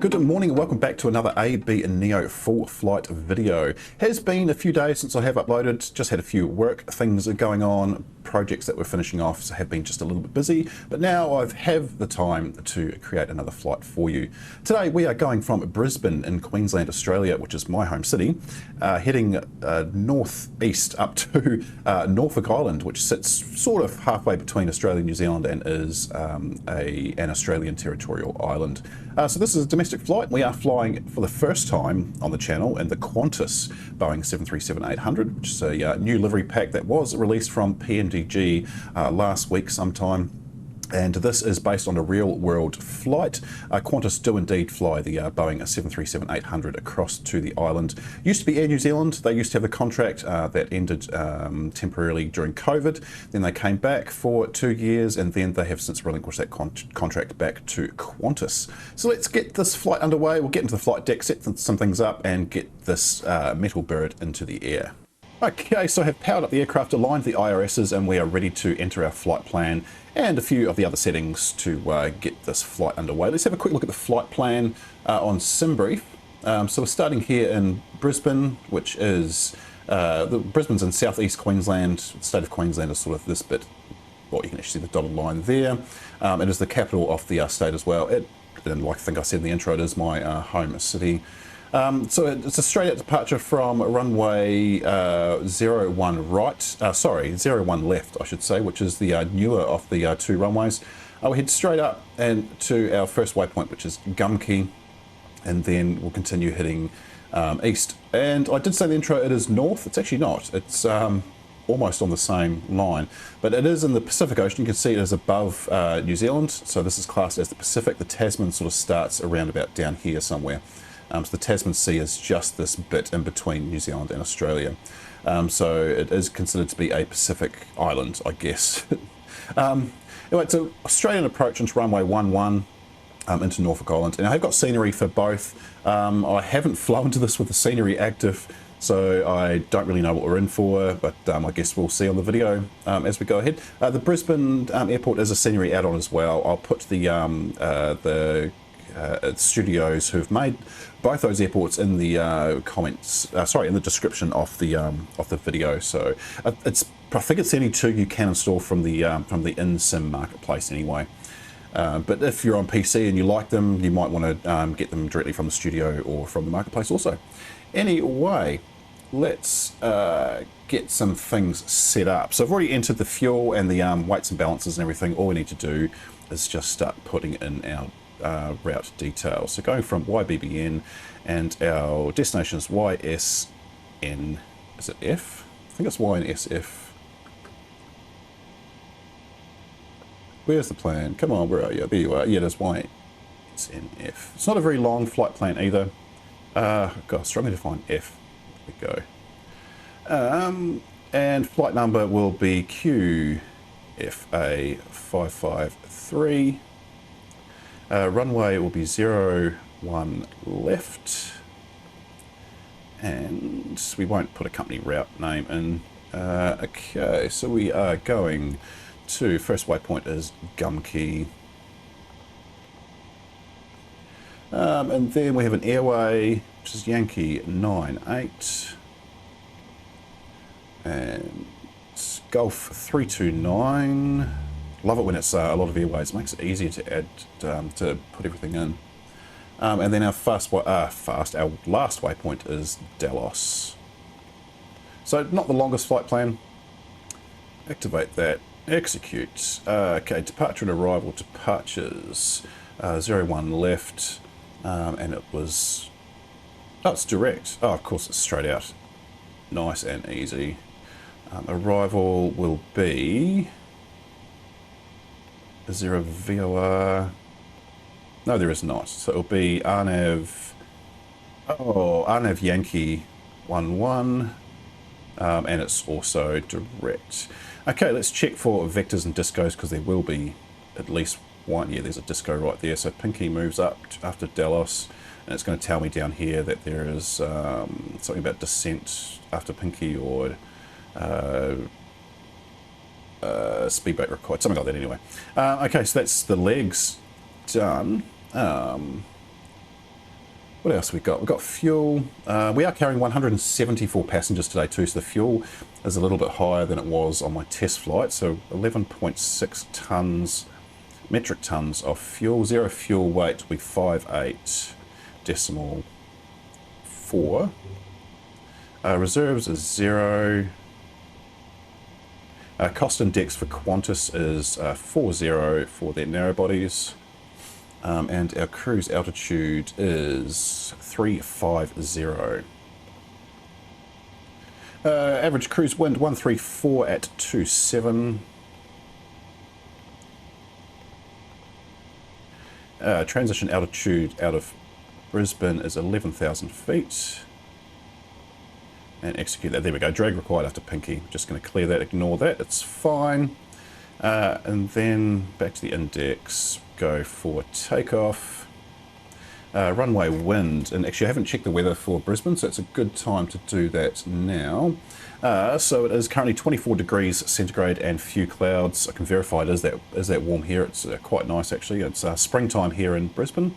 Good morning and welcome back to another AB and Neo full flight video. Has been a few days since I have uploaded, just had a few work things going on, projects that we're finishing off, so have been just a little bit busy, but now I have the time to create another flight for you. Today we are going from Brisbane in Queensland, Australia, which is my home city, heading northeast up to Norfolk Island, which sits sort of halfway between Australia and New Zealand and is an Australian territorial island. So this is a domestic flight. We are flying for the first time on the channel in the Qantas Boeing 737-800, which is a new livery pack that was released from PMDG last week sometime. And this is based on a real-world flight. Qantas do indeed fly the Boeing 737-800 across to the island. Used to be Air New Zealand. They used to have a contract that ended temporarily during COVID. Then they came back for 2 years, and then they have since relinquished that contract back to Qantas. So let's get this flight underway. We'll get into the flight deck, set some things up, and get this metal bird into the air. Okay, so I have powered up the aircraft, aligned the IRSs, and we are ready to enter our flight plan and a few of the other settings to get this flight underway. Let's have a quick look at the flight plan on SimBrief. So we're starting here in Brisbane, which is, Brisbane's in southeast Queensland. The state of Queensland is sort of this bit, well, you can actually see the dotted line there. It is the capital of the state as well. And like I think I said in the intro, it is my home city. So it's a straight out departure from runway 01 right, sorry, 01 left, I should say, which is the newer of the two runways. We head straight up and to our first waypoint, which is Gumkey, and then we'll continue heading east. And I did say in the intro it is north. It's actually not. It's almost on the same line, but it is in the Pacific Ocean. You can see it is above New Zealand, so this is classed as the Pacific. The Tasman sort of starts around about down here somewhere. So the Tasman Sea is just this bit in between New Zealand and Australia. So it is considered to be a Pacific island, I guess. Anyway, so Australian approach into runway 11 into Norfolk Island. And I've got scenery for both. I haven't flown to this with the scenery active, so I don't really know what we're in for, but I guess we'll see on the video as we go ahead. The Brisbane airport is a scenery add-on as well. I'll put the studios who've made both those airports in the comments, sorry, in the description of the video. So I think it's any two you can install from the in-sim marketplace anyway. But if you're on PC and you like them, you might want to get them directly from the studio or from the marketplace also. Anyway, let's get some things set up. So I've already entered the fuel and the weights and balances and everything. All we need to do is just start putting in our route details. So going from YBBN, and our destination is YSN, is it F? I think it's YNSF. Where's the plan? Come on, where are you? There you are. Yeah, it is YSNF. It's not a very long flight plan either. God, struggling to find F. There we go. And flight number will be QFA553. Runway will be 01 left, and we won't put a company route name in. Okay, so we are going to, first waypoint is Gumkey, and then we have an airway, which is Yankee 98, and Golf 329. Love it when it's a lot of airways. It makes it easier to add, to put everything in. And then our our last waypoint is Delos. So not the longest flight plan. Activate that. Execute. Okay, departure and arrival. Departures 01 left, and it was. Oh, it's direct. Oh, of course it's straight out. Nice and easy. Arrival will be. Is there a VOR? No, there is not. So it'll be Arnav Yankee 11, and it's also direct. Okay, let's check for vectors and discos, because there will be at least one. Yeah, there's a disco right there. So Pinky moves up after Delos, and it's going to tell me down here that there is something about descent after Pinky, or speedboat required, something like that anyway. Okay, so that's the legs done. What else we got? We've got fuel. We are carrying 174 passengers today too, so the fuel is a little bit higher than it was on my test flight. So 11.6 tons, metric tons of fuel. Zero fuel weight will be 58.4. Reserves is 0. Cost index for Qantas is 40 for their narrow bodies. And our cruise altitude is 350. Average cruise wind 134 at 27. Transition altitude out of Brisbane is 11,000 feet. And execute that. There we go. Drag required after Pinky. Just going to clear that, ignore that. It's fine. And then back to the index. Go for takeoff. Runway wind. And actually I haven't checked the weather for Brisbane, so it's a good time to do that now. So it is currently 24 degrees centigrade and few clouds. I can verify it is that warm here. It's quite nice actually. It's springtime here in Brisbane.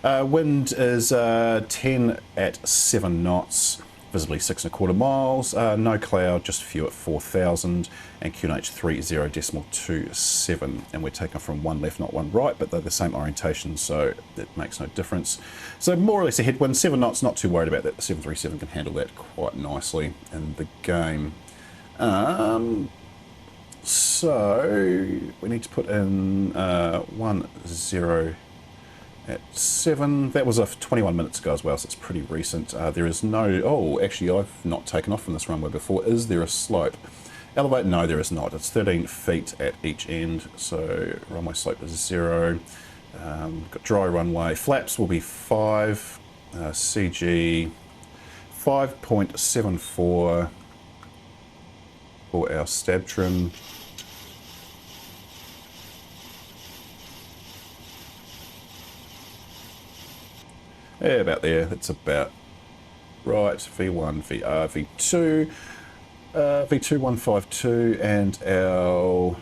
Wind is 10 at 7 knots. Visibly 6.25 miles, no cloud, just few at 4,000, and QNH 30.27, and we're taking from one left, not one right, but they're the same orientation, so it makes no difference. So more or less a headwind, 7 knots, not too worried about that. The 737 can handle that quite nicely in the game. So we need to put in 10 at 7. That was 21 minutes ago as well, so it's pretty recent. There is no... Oh, actually, I've not taken off from this runway before. Is there a slope? Elevate? No, there is not. It's 13 feet at each end, so runway slope is 0. Got dry runway. Flaps will be 5. CG 5.74 for our stab trim. Yeah, about there. That's about right. V1, VR, V2, V2 152, and our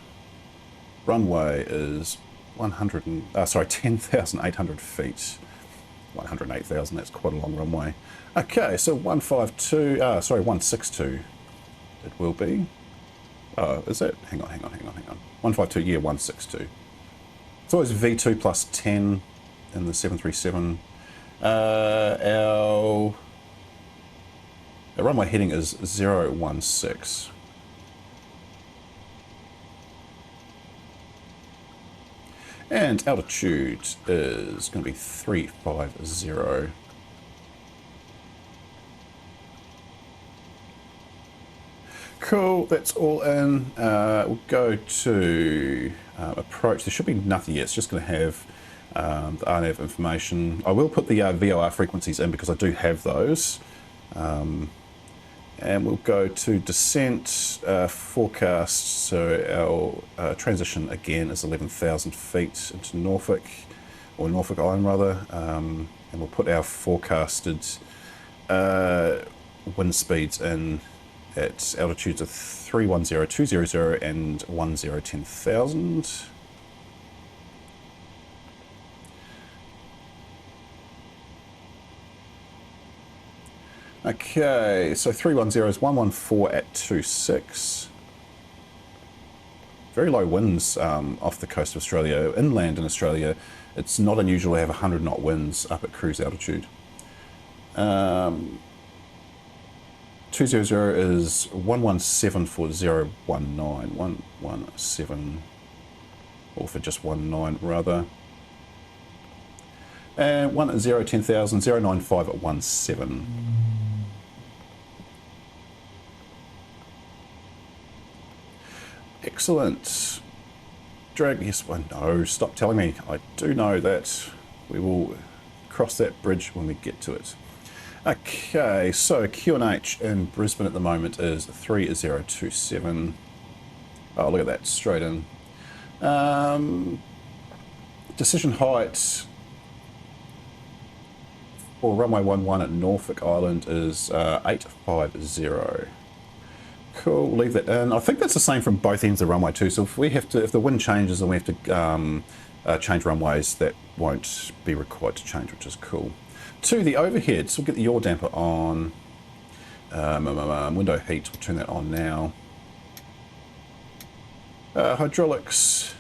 runway is 10,800 feet. 108,000. That's quite a long runway. Okay, so 162. It will be. Oh, is that? Hang on. 152. Yeah, 162. It's always V2 plus 10 in the 737. Our runway heading is 016. And altitude is going to be 350. Cool, that's all in. We'll go to approach. There should be nothing yet. It's just going to have the RNAV information. I will put the VOR frequencies in because I do have those. And we'll go to descent forecast. So our transition again is 11,000 feet into Norfolk, or Norfolk Island rather. And we'll put our forecasted wind speeds in at altitudes of 310, 200 and 10,000. Okay, so 310 is 114 at 26. Very low winds off the coast of Australia. Inland in Australia, it's not unusual to have 100 knot winds up at cruise altitude. 200 is 117 for 019, 117, or for just 19 rather. And 10,000, 095 at 17. Excellent. Drag, yes, well, no, stop telling me. I do know that. We will cross that bridge when we get to it. Okay, so QNH in Brisbane at the moment is 3027. Oh, look at that, straight in. Decision height for runway 11 at Norfolk Island is 850. Cool, we'll leave that in. I think that's the same from both ends of runway too. So if we have to, if the wind changes and we have to change runways, that won't be required to change, which is cool. to the overhead. So we'll get the yaw damper on. Window heat, we'll turn that on now. Hydraulics.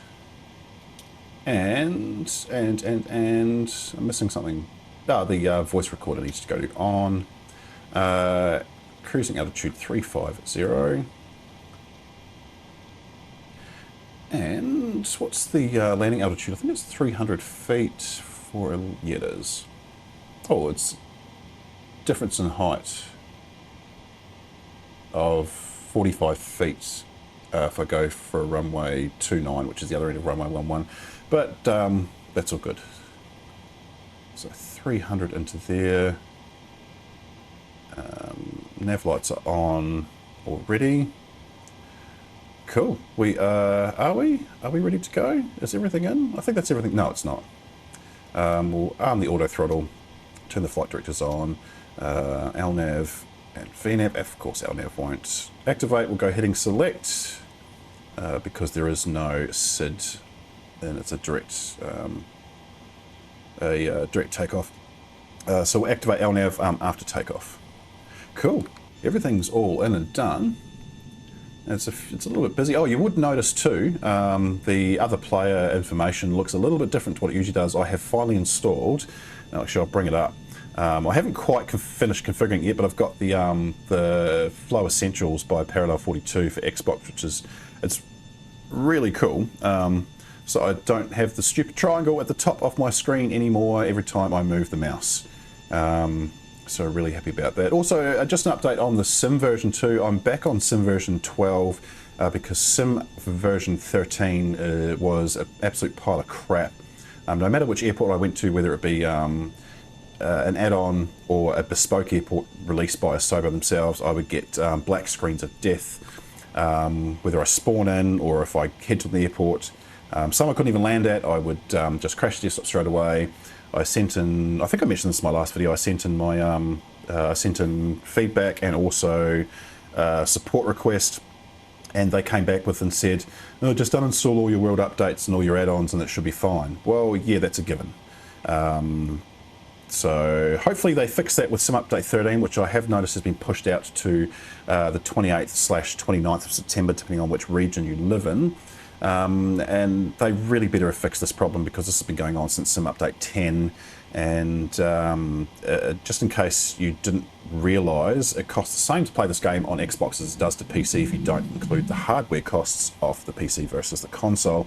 And I'm missing something. The voice recorder needs to go to on. Cruising altitude 350. And what's the landing altitude? I think it's 300 feet for, yeah it is. Oh, it's difference in height of 45 feet if I go for a runway 29, which is the other end of runway 11. But that's all good. So 300 into there. Nav lights are on already. Cool. Are we ready to go? Is everything in? I think that's everything. No, it's not. We'll arm the auto throttle, turn the flight directors on, LNAV and VNAV. Of course, LNAV won't activate. We'll go heading select because there is no SID, and it's a direct takeoff. So we'll activate LNAV after takeoff. Cool. Everything's all in and done. It's a little bit busy. Oh, you would notice too, the other player information looks a little bit different to what it usually does. I have finally installed, actually I'll bring it up. I haven't quite finished configuring it yet, but I've got the Flow Essentials by Parallel 42 for Xbox, which is, it's really cool. So I don't have the stupid triangle at the top of my screen anymore every time I move the mouse. So really happy about that. Also, just an update on the Sim version 2. I'm back on Sim version 12 because Sim version 13 was an absolute pile of crap. No matter which airport I went to, whether it be an add-on or a bespoke airport released by Asobo themselves, I would get black screens of death, whether I spawn in or if I head to the airport. Some I couldn't even land at, I would just crash the desktop straight away. I sent in, I think I mentioned this in my last video, I sent in my feedback and also support request, and they came back with and said, no, just uninstall all your world updates and all your add-ons and it should be fine. Well, yeah, that's a given. So hopefully they fix that with Sim Update 13, which I have noticed has been pushed out to the 28th/29th of September, depending on which region you live in. And they really better have fixed this problem because this has been going on since Sim Update 10, and just in case you didn't realise, it costs the same to play this game on Xbox as it does to PC if you don't include the hardware costs of the PC versus the console,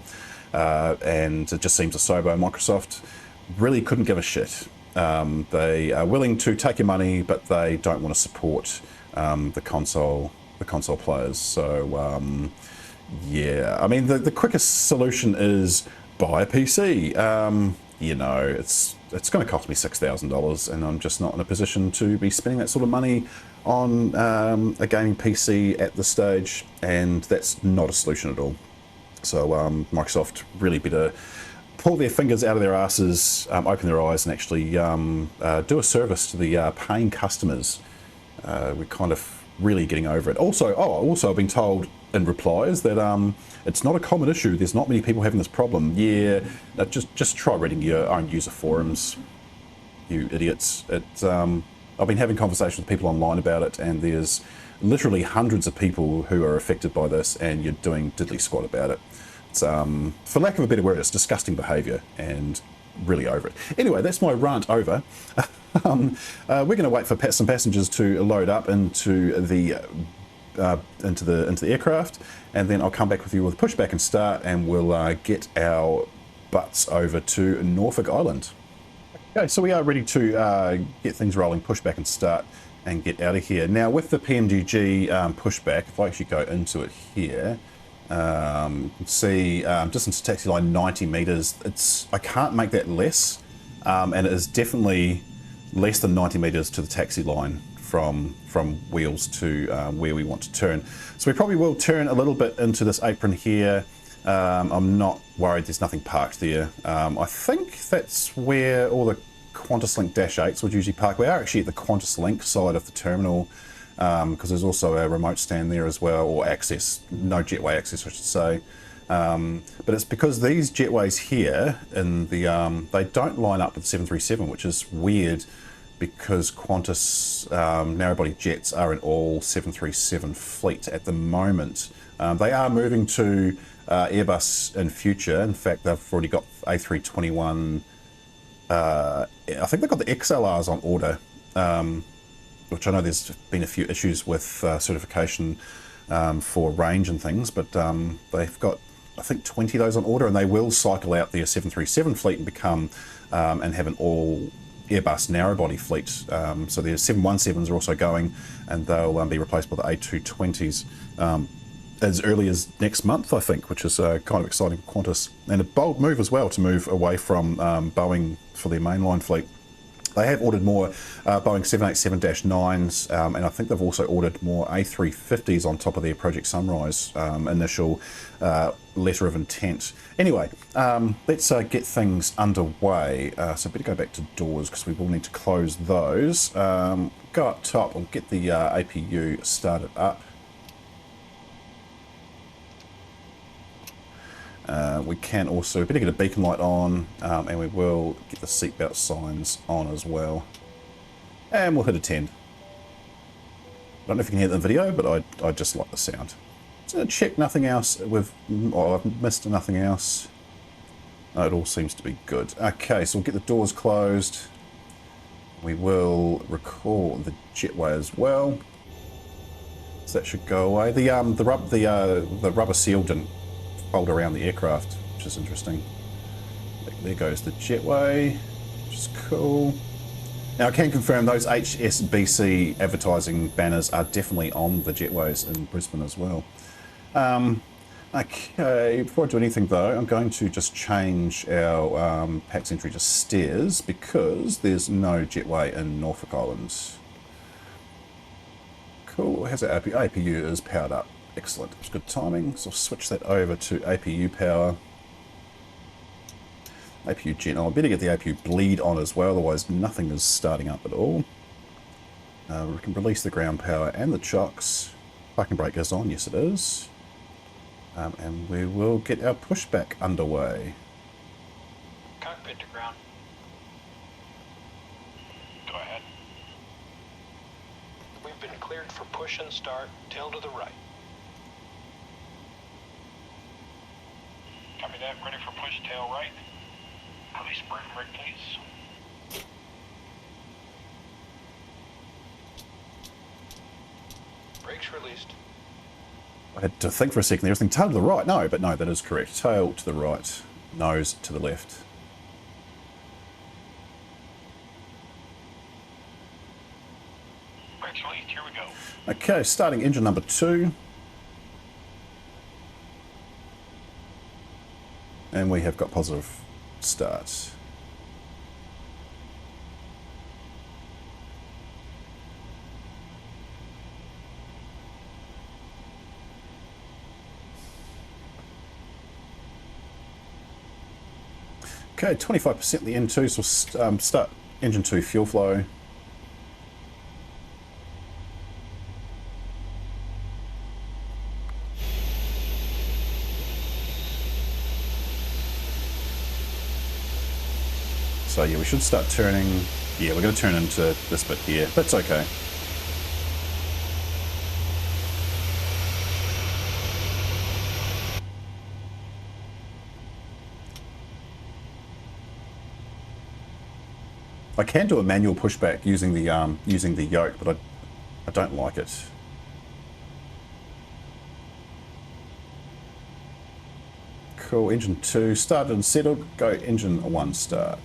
and it just seems Asobo and Microsoft really couldn't give a shit. They are willing to take your money, but they don't want to support the console players. So yeah, I mean, the quickest solution is buy a PC. You know, it's going to cost me $6,000, and I'm just not in a position to be spending that sort of money on a gaming PC at this stage, and that's not a solution at all. So Microsoft really better pull their fingers out of their asses, open their eyes, and actually do a service to the paying customers. We're kind of really getting over it. Also I've been told in replies that it's not a common issue. There's not many people having this problem. Yeah, just try reading your own user forums, you idiots. I've been having conversations with people online about it, and there's literally hundreds of people who are affected by this, and you're doing diddly squat about it. It's, for lack of a better word, it's disgusting behaviour, and really over it. Anyway, that's my rant over. We're going to wait for some passengers to load up into the aircraft, and then I'll come back with you with Pushback and Start, and we'll get our butts over to Norfolk Island. Okay, so we are ready to get things rolling, Pushback and Start, and get out of here. Now with the PMDG pushback, if I actually go into it here, you can see distance to taxi line 90 meters. I can't make that less, and it is definitely less than 90 meters to the taxi line from wheels to where we want to turn. So we probably will turn a little bit into this apron here. I'm not worried, there's nothing parked there. I think that's where all the Qantas Link Dash 8s would usually park. We are actually at the Qantas Link side of the terminal, because there's also a remote stand there as well, or access, no jetway access I should say. But it's because these jetways here in the they don't line up with 737, which is weird. because Qantas narrow-body jets are in all 737 fleet at the moment. They are moving to Airbus in future. In fact, they've already got A321. I think they've got the XLRs on order, which I know there's been a few issues with certification for range and things, but they've got, I think, 20 of those on order, and they will cycle out their 737 fleet and become and have an all Airbus narrow-body fleet. So their 717s are also going, and they'll be replaced by the A220s as early as next month, I think, which is kind of exciting for Qantas. And a bold move as well to move away from Boeing for their mainline fleet. They have ordered more Boeing 787-9s, and I think they've also ordered more A350s on top of their Project Sunrise initial letter of intent. Anyway, let's get things underway. So better go back to doors because we will need to close those. Go up top and get the APU started up. We can also better get a beacon light on, and we will get the seatbelt signs on as well. And we'll hit attend. I don't know if you can hear the video, but I just like the sound. So check nothing else. I've missed nothing else. No, it all seems to be good. Okay, so we'll get the doors closed. We will recall the jetway as well. So that should go away. The rubber seal didn't fold around the aircraft, which is interesting. There goes the jetway, which is cool. Now I can confirm those HSBC advertising banners are definitely on the jetways in Brisbane as well. Okay, before I do anything though, I'm going to just change our PAX entry to stairs because there's no jetway in Norfolk Island. Cool, how's our APU? APU is powered up. Excellent, it's good timing. So I'll switch that over to APU power. APU gen. I better get the APU bleed on as well, otherwise nothing is starting up at all. We can release the ground power and the chocks. Parking brake is on, yes it is. And we will get our pushback underway. Cockpit to ground. Go ahead. We've been cleared for push and start, tail to the right. Copy that, ready for push, tail right. Release brake brake, please. Brakes released. I had to think for a second there, I was thinking tail to the right. No, but no, that is correct. Tail to the right, nose to the left. Brakes released, here we go. Okay, starting engine number 2. And we have got positive start. Okay, 25% the N2, so we'll start engine 2 fuel flow. So yeah, we should start turning. Yeah, we're going to turn into this bit here. That's okay. I can do a manual pushback using the yoke, but I don't like it. Cool. Engine 2 started and settled. Go engine 1 start.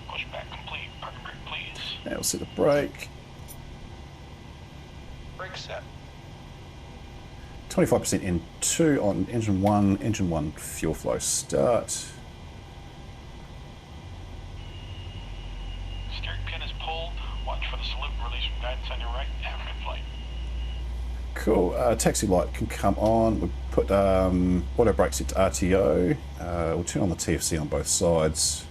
Pushback complete. Parking brake, please. Now we'll set the brake. Brake set. 25% N2 on engine 1. Engine 1 fuel flow start. Steering pin is pulled. Watch for the salute and release from guidance on your right. Have a good flight. Cool. Taxi light can come on. We'll put auto brake set to RTO. We'll turn on the TFC on both sides.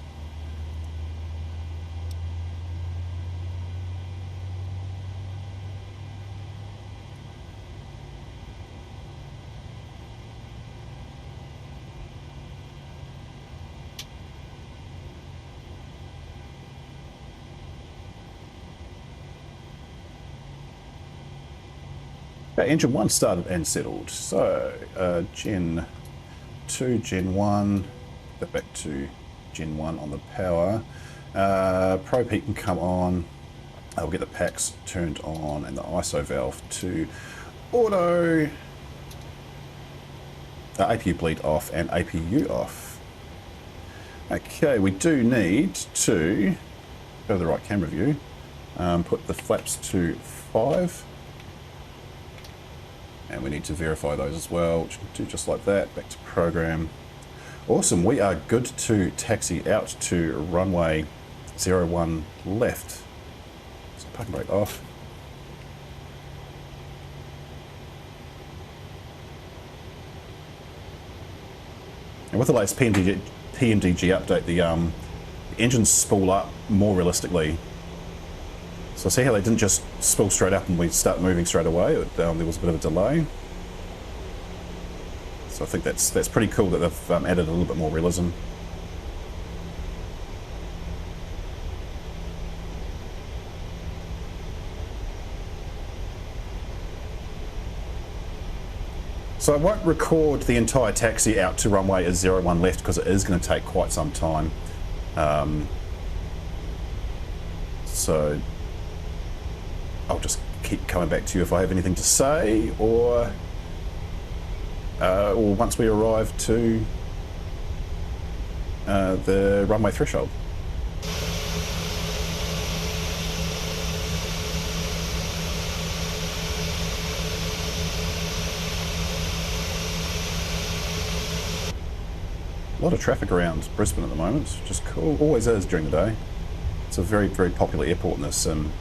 Okay, engine 1 started and settled. So, Gen 2, Gen 1, go back to Gen 1 on the power. Probe heat can come on. I'll get the packs turned on and the ISO valve to auto. APU bleed off and APU off. Okay, we do need to go to the right camera view. Put the flaps to 5. And we need to verify those as well, which we can do just like that. Back to program. Awesome, we are good to taxi out to runway 01 left. So parking brake off. And with the latest PMDG update, the engines spool up more realistically. So see how they didn't just spool straight up and we start moving straight away? There was a bit of a delay. So I think that's pretty cool that they've added a little bit more realism. So I won't record the entire taxi out to runway as 01 left because it is going to take quite some time. So I'll just keep coming back to you if I have anything to say, or once we arrive to the runway threshold. A lot of traffic around Brisbane at the moment, which is cool. Always is during the day. It's a very, very popular airport in this sim.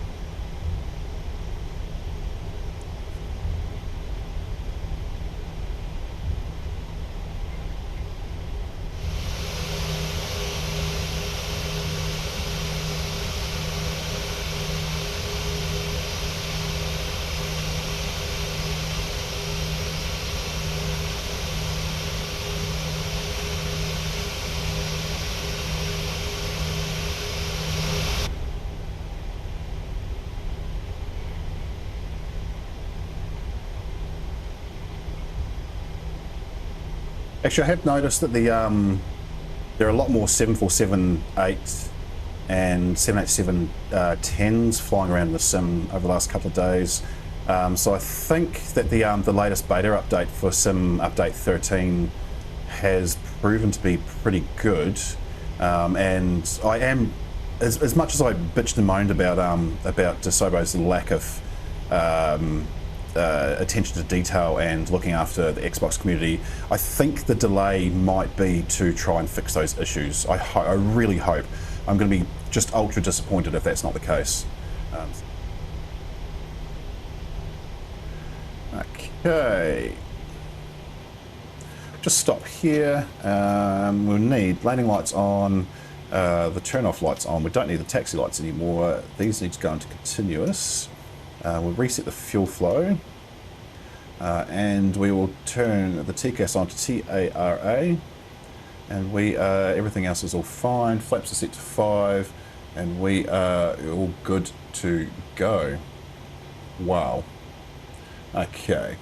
Actually, I have noticed that there are a lot more 747-8 and 787-10s flying around the sim over the last couple of days. So I think that the latest beta update for Sim Update 13 has proven to be pretty good. And I am, as much as I bitched and moaned about DeSobo's lack of attention to detail and looking after the Xbox community, I think the delay might be to try and fix those issues. I really hope. I'm going to be just ultra disappointed if that's not the case. Okay. Just stop here. We'll need landing lights on, the turn-off lights on. We don't need the taxi lights anymore. These need to go into continuous. We'll reset the fuel flow, and we will turn the TCAS on to TARA, and everything else is all fine. Flaps are set to 5, and we are all good to go. Wow. Okay.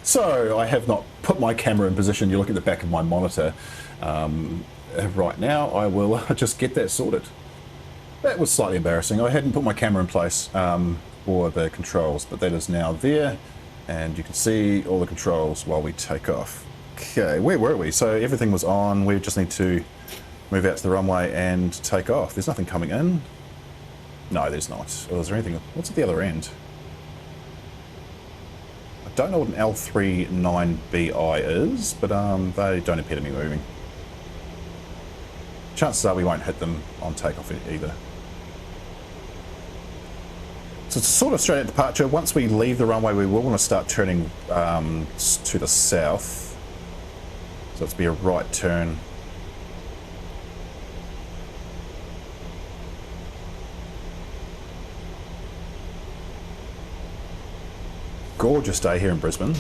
So I have not put my camera in position. You look at the back of my monitor right now. I will just get that sorted. That was slightly embarrassing. I hadn't put my camera in place for the controls, but that is now there, and you can see all the controls while we take off. Okay, where were we? So everything was on. We just need to move out to the runway and take off. There's nothing coming in. No, there's not. Or is there anything? What's at the other end? I don't know what an L39BI is, but they don't appear to be moving. Chances are we won't hit them on takeoff either. So it's sort of straight out departure. Once we leave the runway, we will want to start turning to the south. So it's be a right turn. Gorgeous day here in Brisbane.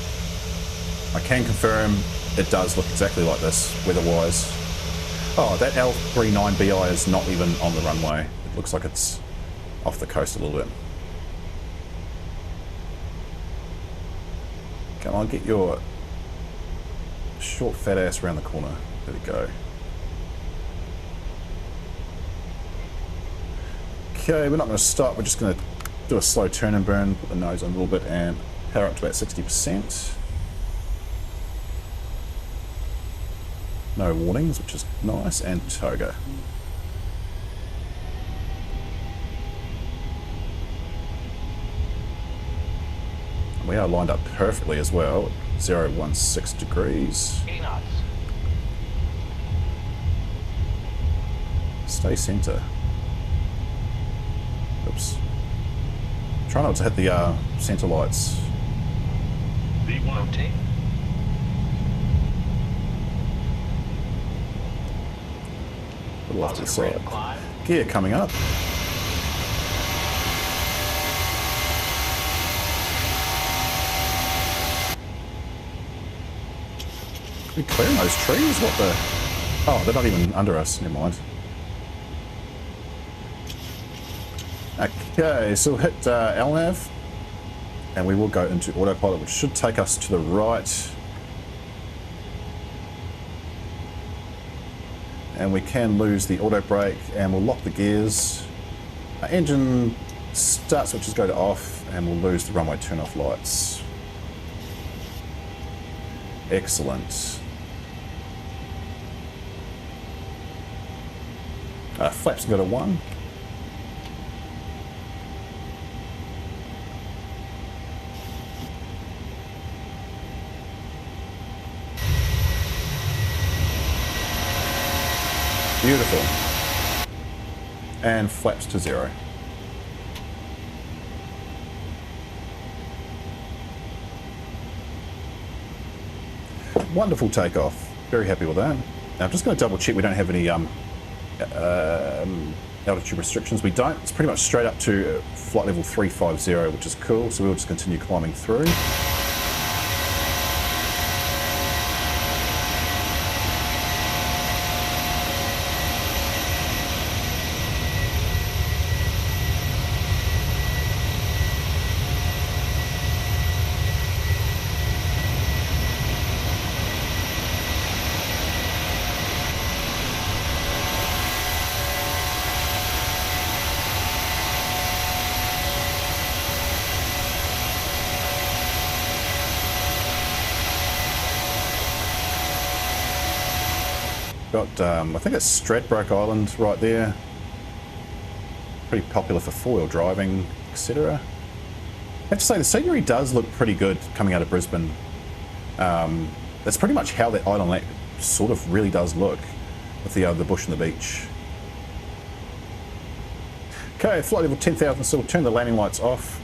I can confirm it does look exactly like this, weather-wise. Oh, that L39BI is not even on the runway. It looks like it's off the coast a little bit. Come on, get your short fat ass around the corner. There we go. Okay, we're not going to stop. We're just going to do a slow turn and burn, put the nose on a little bit and power up to about 60%. No warnings, which is nice, and toga. We are lined up perfectly as well, 016 degrees. 80 knots. Stay center. Oops. Try not to hit the center lights. V1 A little off to the side. Gear coming up. We're clearing those trees? What the? Oh, they're not even under us. Never mind. Okay, so we'll hit LNAV and we will go into autopilot, which should take us to the right. And we can lose the auto brake and we'll lock the gears. Our engine start switches go to off and we'll lose the runway turn off lights. Excellent. Flaps go to 1. Beautiful. And flaps to 0. Wonderful takeoff. Very happy with that. Now I'm just going to double check we don't have any altitude restrictions. We don't. It's pretty much straight up to flight level 350, which is cool. So we'll just continue climbing through. Got, I think it's Stradbroke Island right there. Pretty popular for four-wheel driving, etc. I have to say, the scenery does look pretty good coming out of Brisbane. That's pretty much how that island sort of really does look, with the bush and the beach. Okay, flight level 10,000, so we'll turn the landing lights off.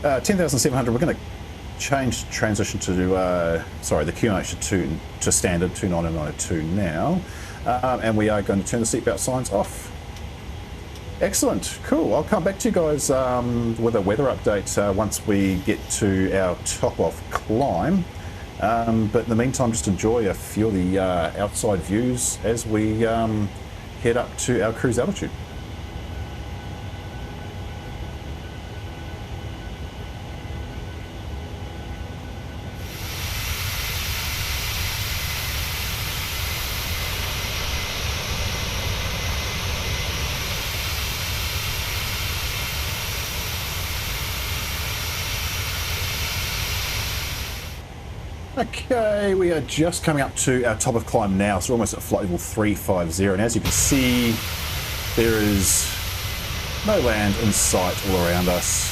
10,700, we're going to change transition to, sorry, the QNH to standard 29902 now. And we are going to turn the seatbelt signs off. Excellent, cool. I'll come back to you guys with a weather update once we get to our top off climb. But in the meantime, just enjoy a few of the outside views as we head up to our cruise altitude. Okay, we are just coming up to our top of climb now, so we're almost at flight level 350, and as you can see, there is no land in sight all around us,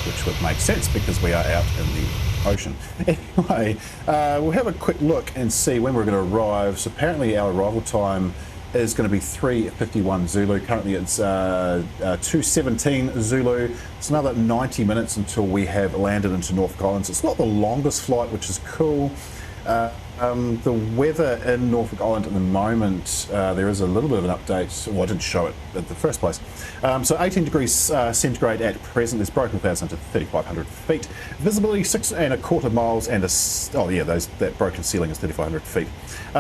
which would make sense because we are out in the ocean. Anyway, we'll have a quick look and see when we're going to arrive. So apparently our arrival time is going to be 3:51 Zulu. Currently it's 2:17 Zulu. It's another 90 minutes until we have landed into Norfolk Island. So it's not the longest flight, which is cool. The weather in Norfolk Island at the moment, there is a little bit of an update. Well, I didn't show it in the first place. So 18 degrees centigrade at present. There's broken clouds into 3,500 feet. Visibility 6¼ miles, and that broken ceiling is 3,500 feet.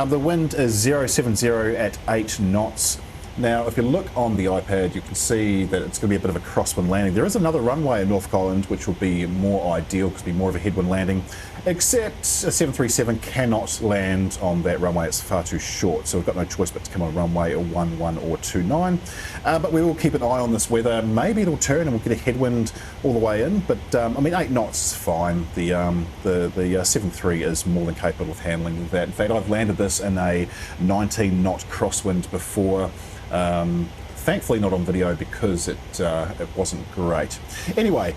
The wind is 070 at 8 knots. Now, if you look on the iPad, you can see that it's going to be a bit of a crosswind landing. There is another runway in Norfolk Island, which will be more ideal because it'll be more of a headwind landing, except a 737 cannot land on that runway. It's far too short, so we've got no choice but to come on runway 11 or 29. But we will keep an eye on this weather. Maybe it'll turn and we'll get a headwind all the way in, but I mean, 8 knots is fine. The 7.3 is more than capable of handling that. In fact, I've landed this in a 19 knot crosswind before. Thankfully not on video because it wasn't great. Anyway,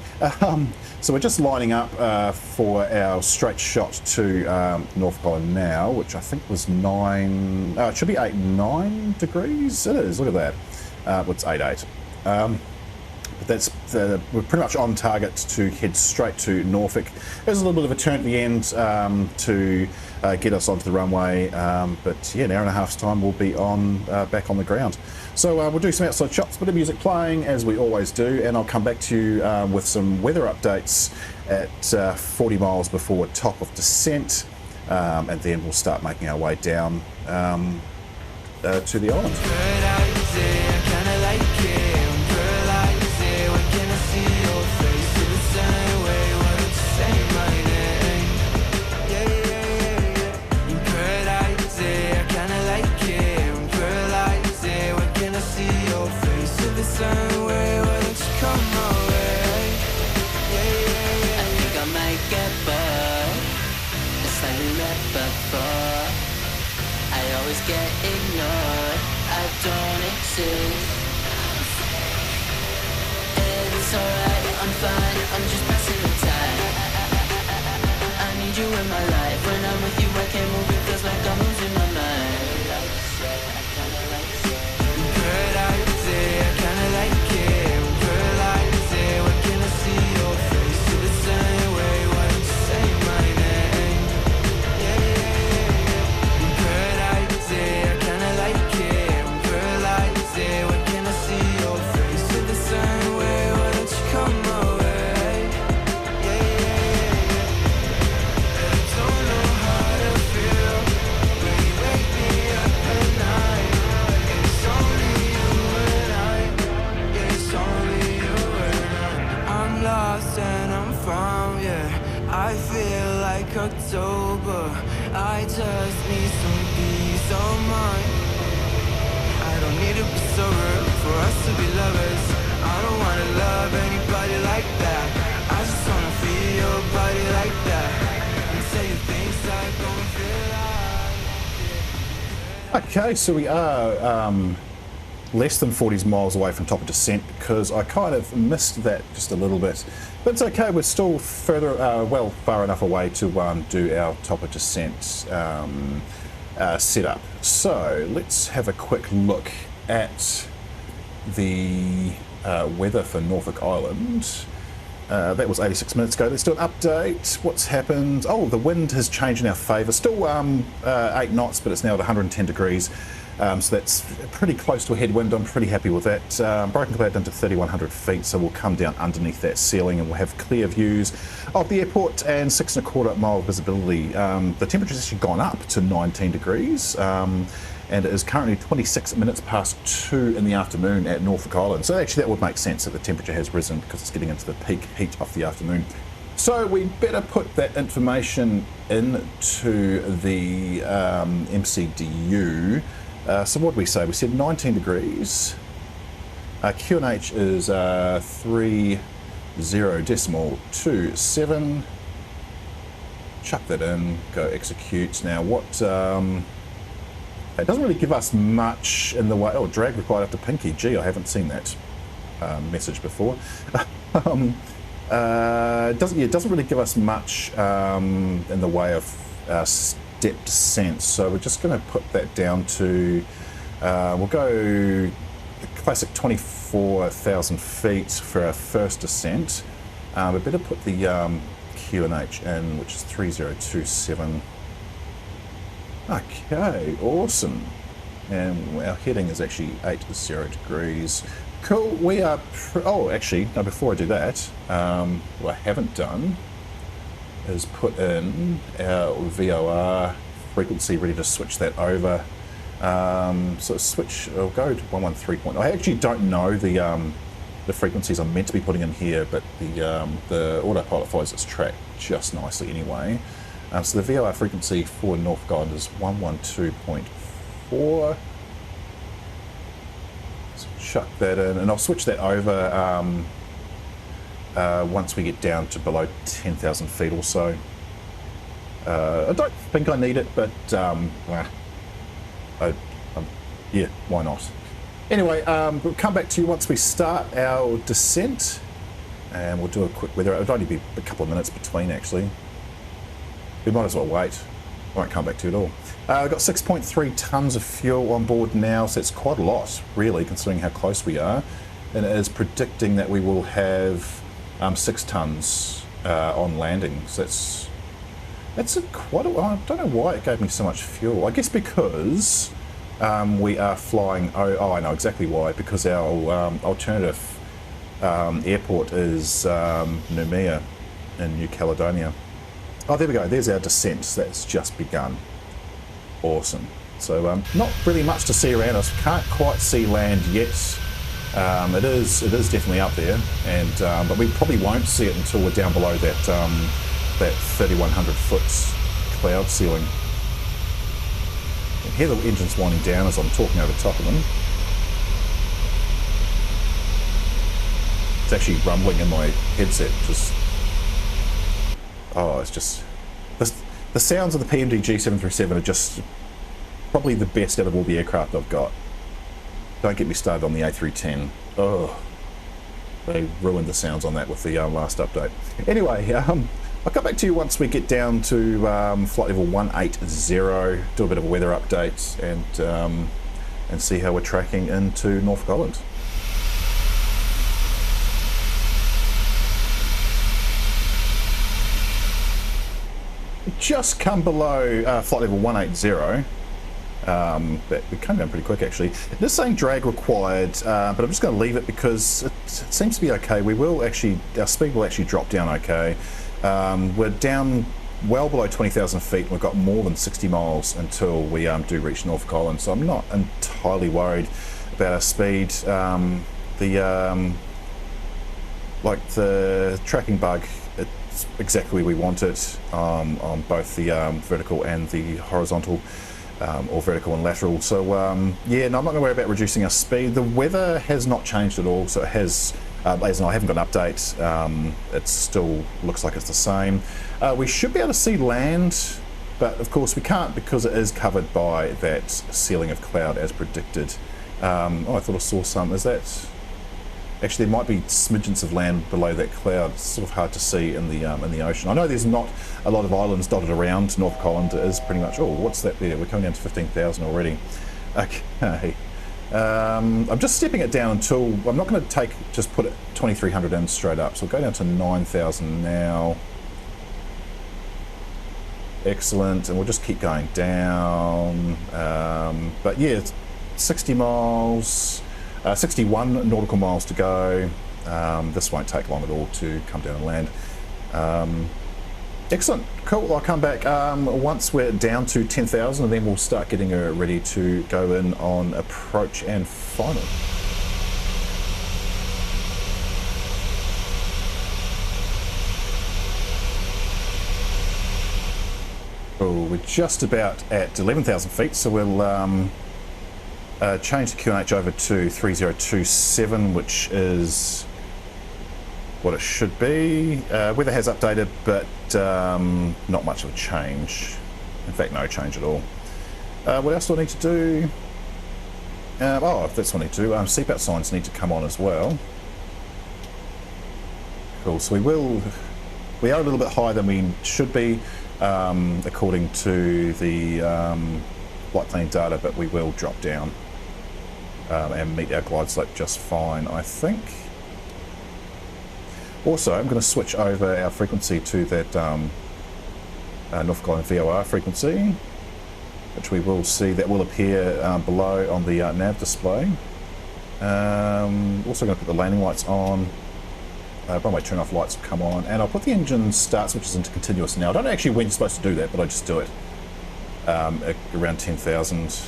so we're just lining up for our straight shot to Norfolk Island now, which I think was 9, it should be 9 degrees. It is, look at that. It's 8.8. But that's we're pretty much on target to head straight to Norfolk. There's a little bit of a turn at the end to get us onto the runway, but yeah, an hour and a half's time we'll be on back on the ground. So we'll do some outside shots, bit of music playing as we always do, and I'll come back to you with some weather updates at 40 miles before top of descent, and then we'll start making our way down to the island. Get ignored, I don't exist. It's alright, I'm fine, I'm just passing the time. I need you in my life, when I'm with you I can't move, it feels like I'm losing my mind. Paradise, I kinda like it. Paradise, what can I see your face? To the same way, why don't you say my name? I kinda like it. Paradise, what can I see your face? To the same way, why don't you come my way? I don't know how to feel when you wake me up at night. It's only you and I. It's only you and I. I'm lost and I'm found, yeah. I feel like October. I just need some peace of mind. I don't need to be sober for us to be lovers. I don't wanna love anybody like that. I just wanna feel your body like that. And say things like don't feel like. Okay, so we are less than 40 miles away from top of descent because I kind of missed that just a little bit. But it's okay, we're still further, well, far enough away to do our top of descent setup. So let's have a quick look at the weather for Norfolk Island. That was 86 minutes ago. Let's do an update. What's happened? Oh, the wind has changed in our favour. Still 8 knots, but it's now at 110 degrees. So that's pretty close to a headwind. I'm pretty happy with that. Broken cloud down to 3,100 feet, so we'll come down underneath that ceiling and we'll have clear views of the airport and 6.25 mile visibility. The temperature's actually gone up to 19 degrees. And it is currently 26 minutes past 2 in the afternoon at Norfolk Island. So actually that would make sense that the temperature has risen because it's getting into the peak heat of the afternoon. So we better put that information into the MCDU. So what did we say? We said 19 degrees. QNH is 30.27. Chuck that in, go execute. Now what... it doesn't really give us much in the way... Oh, drag required after pinky. Gee, I haven't seen that message before. It doesn't really give us much in the way of step descent. So we're just going to put that down to... we'll go classic 24,000 feet for our first descent. We better put the QNH in, which is 3027. Okay, awesome. And our heading is actually 80 degrees. Cool, we are... oh, actually, no, before I do that, what I haven't done is put in our VOR frequency, ready to switch that over So switch, I'll go to 113. I actually don't know the frequencies I'm meant to be putting in here, but the autopilot follows its track just nicely anyway. So the VOR frequency for Norfolk Island is 112.4. So chuck that in, and I'll switch that over once we get down to below 10,000 feet or so. I don't think I need it, but yeah, why not? Anyway, we'll come back to you once we start our descent, and we'll do a quick weather. It'll only be a couple of minutes between, actually. We might as well wait. I won't come back to you at all. I've got 6.3 tonnes of fuel on board now, so it's quite a lot, really, considering how close we are. And it is predicting that we will have 6 tonnes on landing. So that's quite a while. I don't know why it gave me so much fuel. I guess because we are flying. Oh, I know exactly why. Because our alternative airport is Noumea in New Caledonia. Oh, there we go. There's our descent. That's just begun. Awesome. So not really much to see around us. Can't quite see land yet. It is definitely up there, and but we probably won't see it until we're down below that 3,100 foot cloud ceiling. You can hear the engines winding down as I'm talking over top of them. It's actually rumbling in my headset. It's just the sounds of the PMDG 737 are just probably the best out of all the aircraft I've got. Don't get me started on the A310. Oh, they ruined the sounds on that with the last update. Anyway, I'll come back to you once we get down to flight level 180, do a bit of a weather update, and see how we're tracking into Norfolk Island. Just come below flight level 180. But we came down pretty quick, actually. It is saying drag required, but I'm just going to leave it because it seems to be okay. Our speed will actually drop down okay. We're down well below 20,000 feet, and we've got more than 60 miles until we do reach Norfolk Island, so I'm not entirely worried about our speed. The tracking bug, it's exactly where we want it on both the vertical and the horizontal. Or vertical and lateral. So yeah, no, I'm not going to worry about reducing our speed. The weather has not changed at all, so it has, as I haven't got an update, it still looks like it's the same. We should be able to see land, but of course we can't because it is covered by that ceiling of cloud as predicted. I thought I saw some. Is that... Actually, there might be smidgens of land below that cloud. It's sort of hard to see in the ocean. I know there's not a lot of islands dotted around Norfolk Island. It is pretty much... Oh, what's that there? We're coming down to 15,000 already. Okay. I'm just stepping it down until... I'm not going to just put it 2,300 in straight up. So we'll go down to 9,000 now. Excellent. And we'll just keep going down. But yeah, it's 60 miles... 61 nautical miles to go. This won't take long at all to come down and land. Excellent, cool. I'll come back once we're down to 10,000, and then we'll start getting her ready to go in on approach and final. Oh, we're just about at 11,000 feet, so we'll change the QNH over to 3027, which is what it should be. Weather has updated, but not much of a change. In fact, no change at all. What else do I need to do? That's what I need to do. Seatbelt signs need to come on as well. Cool, so we are a little bit higher than we should be, according to the flight planning data, but we will drop down and meet our glide slope just fine, I think. Also, I'm going to switch over our frequency to that Norfolk Island VOR frequency, which we will see that will appear below on the nav display. Also going to put the landing lights on. Runway turn off lights will come on, and I'll put the engine start switches into continuous now. I don't know actually when you're supposed to do that, but I just do it around 10,000.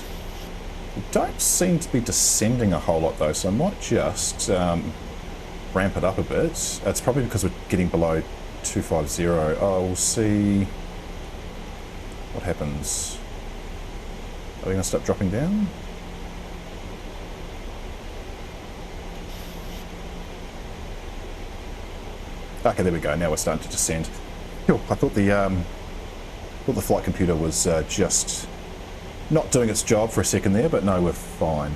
We don't seem to be descending a whole lot though, so I might just ramp it up a bit. It's probably because we're getting below 250. Oh, we'll see what happens. Are we going to start dropping down? Okay, there we go. Now we're starting to descend. Phew, I thought the flight computer was just not doing its job for a second there, but no, we're fine.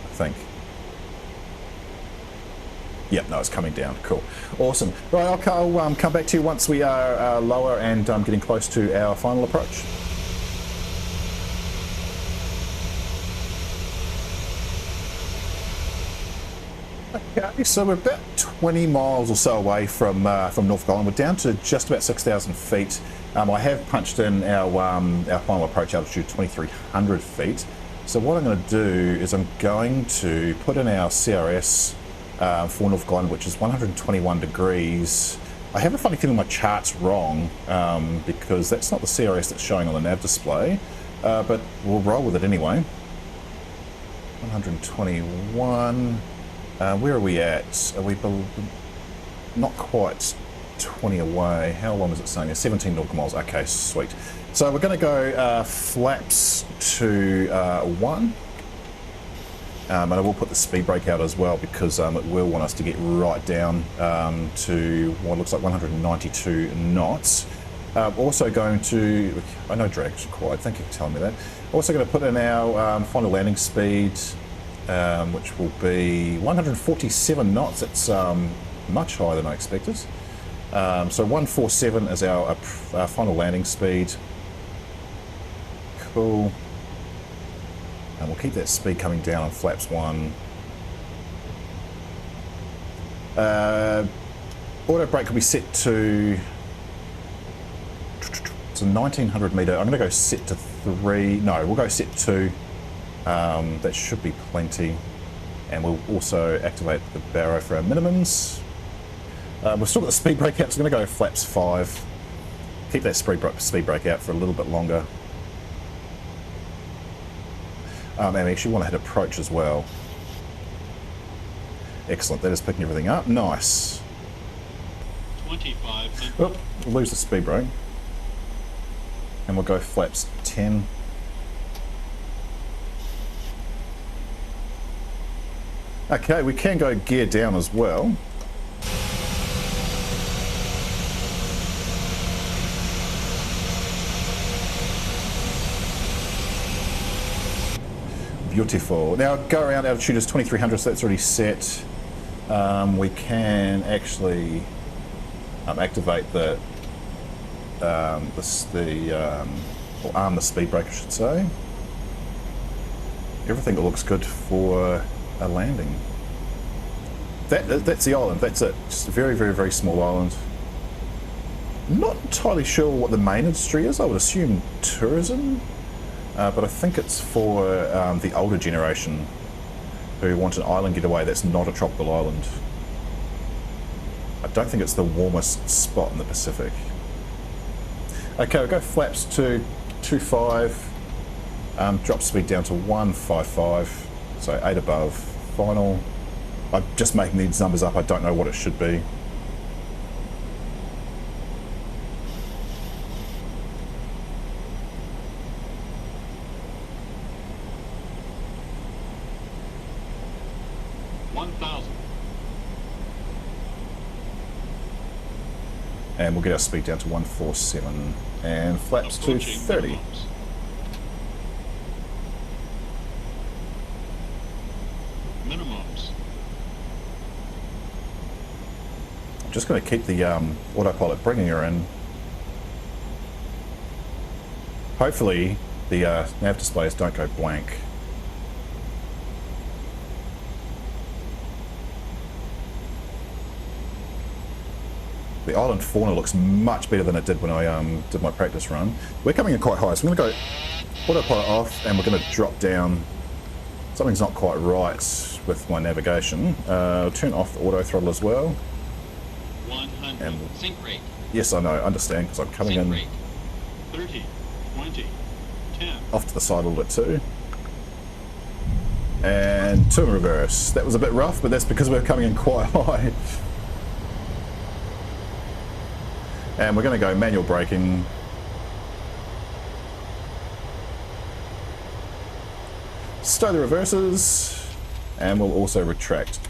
I think. Yep, no, it's coming down. Cool. Awesome. Right, I'll come back to you once we are lower and getting close to our final approach. Okay, so we're about 20 miles or so away from Norfolk Island. We're down to just about 6,000 feet. I have punched in our final approach altitude, 2,300 feet. So what I'm going to do is I'm going to put in our CRS for Norfolk Island, which is 121 degrees. I have a funny feeling my chart's wrong because that's not the CRS that's showing on the nav display, but we'll roll with it anyway. 121. Where are we at? Are we not quite 20 away? How long is it saying? 17 nautical miles. Okay, sweet. So we're going to go flaps to 1. And I will put the speed brake out as well because it will want us to get right down to what looks like 192 knots. Also going to, I know drag's required, thank you for telling me that. Also going to put in our final landing speed, which will be 147 knots. It's much higher than I expected. So 147 is our final landing speed. Cool. And we'll keep that speed coming down on flaps 1. Auto brake will be set to, it's a 1900 metre. I'm going to go set to 3. No, we'll go set 2. That should be plenty. And we'll also activate the barrow for our minimums. We've still got the speed brake out, so I'm going to go flaps 5. Keep that speed brake out for a little bit longer. And we actually want to hit approach as well. Excellent, that is picking everything up. Nice. 25. Oh, we'll lose the speed brake. And we'll go flaps 10. Okay, we can go gear down as well. Beautiful. Now go around altitude is 2300, so that's already set. We can actually activate or arm the speed brake, I should say. Everything looks good for a landing. That's the island. That's it. Just a very, very, very small island. Not entirely sure what the main industry is. I would assume tourism. But I think it's for the older generation who want an island getaway that's not a tropical island. I don't think it's the warmest spot in the Pacific. Okay, we'll go flaps to 25, drop speed down to 155, so 8 above, final. I'm just making these numbers up, I don't know what it should be. And we'll get our speed down to 147 and flaps to 30. Minimums. I'm just going to keep the autopilot bringing her in. Hopefully the nav displays don't go blank. The island fauna looks much better than it did when I did my practice run. We're coming in quite high, so I'm going to go autopilot off and we're going to drop down. Something's not quite right with my navigation. Turn off the auto throttle as well. 100. And Sync rate. yes, I know, I understand, because I'm coming Sync in rate. 30, 20, 10. off to the side a little bit too. And turn reverse. That was a bit rough, but that's because we're coming in quite high. And we're going to go manual braking. Stow the reverses, and we'll also retract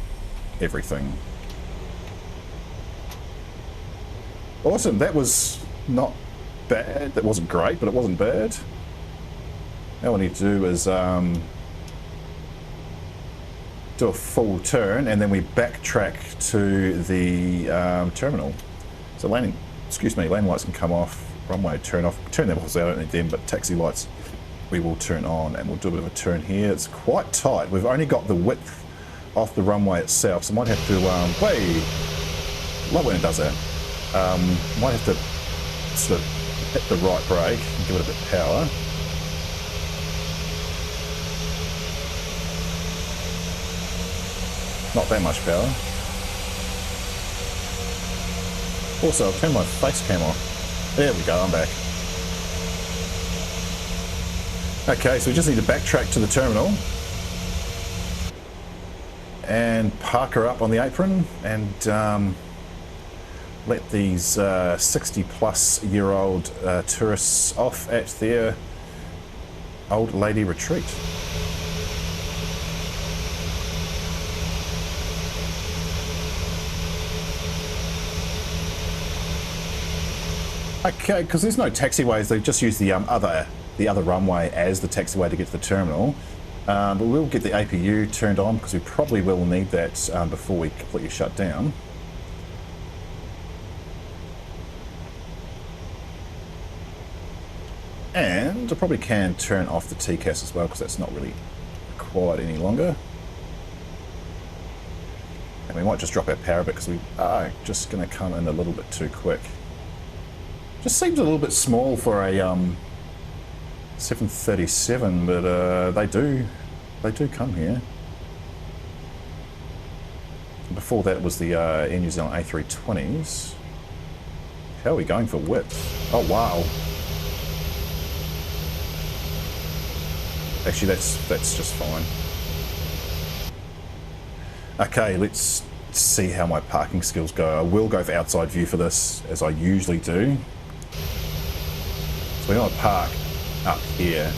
everything. Awesome, that was not bad. That wasn't great, but it wasn't bad. Now what we need to do is do a full turn, and then we backtrack to the terminal. So landing lights can come off, runway turn off. Turn them off because I don't need them, but taxi lights we will turn on, and we'll do a bit of a turn here. It's quite tight. We've only got the width off the runway itself, so I might have to, love when it does that. Might have to sort of hit the right brake and give it a bit of power. Not that much power. Also, I'll turn my face cam off. There we go, I'm back. Okay, so we just need to backtrack to the terminal and park her up on the apron and let these 60-plus-year-old tourists off at their old lady retreat. Okay, because there's no taxiways, they just use the other runway as the taxiway to get to the terminal. But we'll get the APU turned on because we probably will need that before we completely shut down. And I probably can turn off the TCAS as well because that's not really required any longer. And we might just drop our power a bit because we are just going to come in a little bit too quick. Just seems a little bit small for a 737, but they do come here. Before that was the Air New Zealand A320s. How are we going for width? Oh wow! Actually, that's just fine. Okay, let's see how my parking skills go. I will go for outside view for this, as I usually do. So we're going to park up here.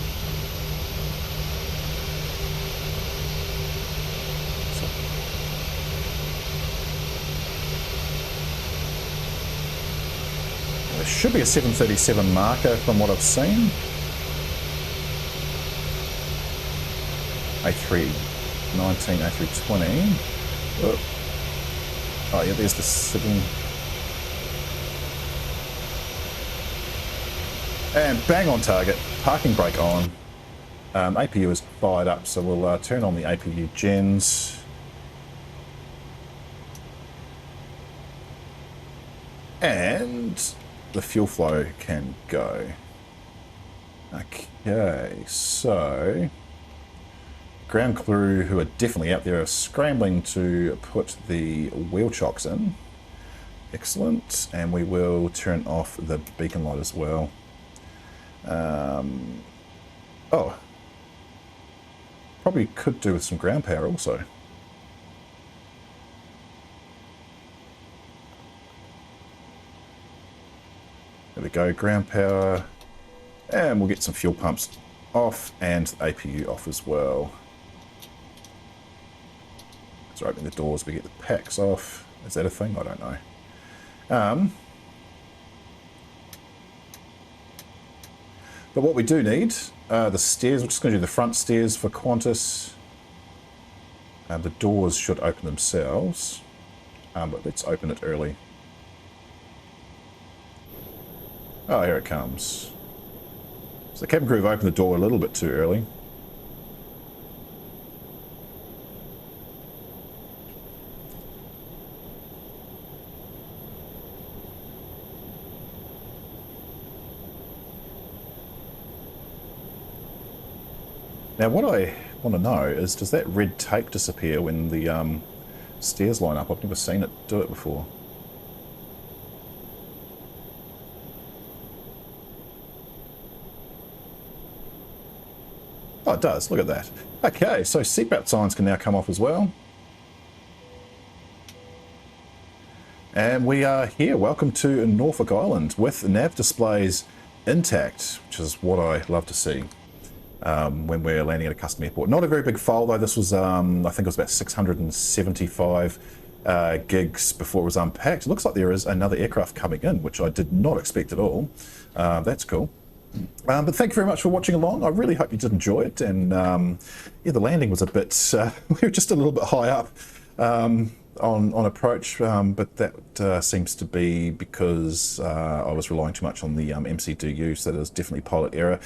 There should be a 737 marker from what I've seen. A319, A320. Oh yeah, there's the 7. And bang on target, parking brake on. APU is fired up, so we'll turn on the APU gens. And the fuel flow can go. Okay, so ground crew who are definitely out there are scrambling to put the wheel chocks in. Excellent, and we will turn off the beacon light as well. Oh, probably could do with some ground power also. There we go, ground power, and we'll get some fuel pumps off and the APU off as well. So open the doors, we get the packs off. Is that a thing? I don't know. But what we do need, the stairs, we're just going to do the front stairs for Qantas. The doors should open themselves, but let's open it early. Oh, here it comes. So the cabin crew have opened the door a little bit too early. Now what I want to know is, does that red tape disappear when the stairs line up? I've never seen it do it before. Oh, it does. Look at that. Okay, so seatbelt signs can now come off as well. And we are here. Welcome to Norfolk Island with nav displays intact, which is what I love to see when we're landing at a custom airport. Not a very big file though. This was, I think it was about 675 gigs before it was unpacked. It looks like there is another aircraft coming in, which I did not expect at all. That's cool. But thank you very much for watching along. I really hope you did enjoy it. And yeah, the landing was a bit, we were just a little bit high up on approach, but that seems to be because I was relying too much on the MCDU, so that is definitely pilot error.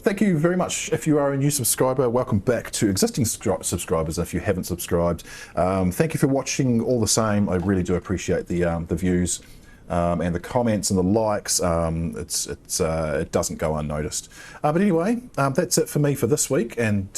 Thank you very much. If you are a new subscriber, welcome back to existing subscribers if you haven't subscribed. Thank you for watching all the same. I really do appreciate the views. And the comments and the likes, it doesn't go unnoticed. But anyway, that's it for me for this week, and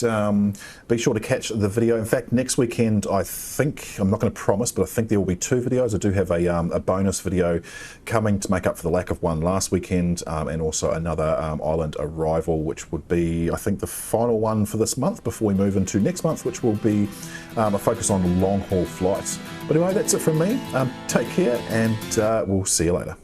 be sure to catch the video. In fact, next weekend, I think, I'm not going to promise, but I think there will be 2 videos. I do have a bonus video coming to make up for the lack of one last weekend, and also another island arrival, which would be, I think, the final one for this month before we move into next month, which will be a focus on long-haul flights. But anyway, that's it from me. Take care, and we'll see you later.